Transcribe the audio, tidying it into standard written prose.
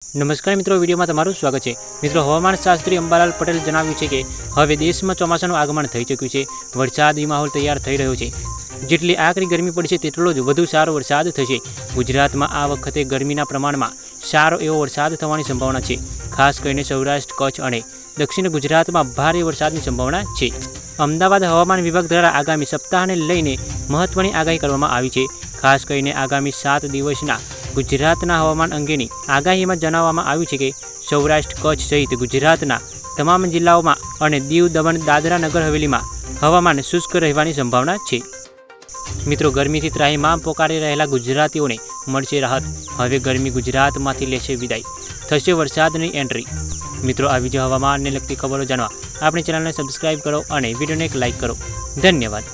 નમસ્કાર મિત્રો, વિડીયોમાં તમારું સ્વાગત છે। મિત્રો, હવામાન શાસ્ત્રી અંબાલાલ પટેલ જણાવ્યું છે કે હવે દેશમાં ચોમાસાનું આગમન થઈ ચૂક્યું છે। વરસાદી માહોલ તૈયાર થઈ રહ્યો છે। જેટલી આકરી ગરમી પડશે તેટલો જ વધુ સારો વરસાદ થશે। ગુજરાતમાં આ વખતે ગરમીના પ્રમાણમાં સારો એવો વરસાદ થવાની સંભાવના છે। ખાસ કરીને સૌરાષ્ટ્ર, કચ્છ અને દક્ષિણ ગુજરાતમાં ભારે વરસાદની સંભાવના છે। અમદાવાદ હવામાન વિભાગ દ્વારા આગામી સપ્તાહને લઈને મહત્વની આગાહી કરવામાં આવી છે। ખાસ કરીને આગામી 7 દિવસના ગુજરાતના હવામાન અંગેની આગાહીમાં જણાવવામાં આવ્યું છે કે સૌરાષ્ટ્ર, કચ્છ સહિત ગુજરાતના તમામ જિલ્લાઓમાં અને દીવ, દમણ, દાદરા, નગર હવેલીમાં હવામાન શુષ્ક રહેવાની સંભાવના છે। મિત્રો, ગરમીથી ત્રાહિમામ પોકારી રહેલા ગુજરાતીઓને મળશે રાહત। હવે ગરમી ગુજરાતમાંથી લેશે વિદાય, થશે વરસાદની એન્ટ્રી। મિત્રો, આ બીજા હવામાનને લગતી ખબરો જાણવા આપણી ચેનલને સબસ્ક્રાઇબ કરો અને વિડીયોને એક લાઇક કરો। ધન્યવાદ।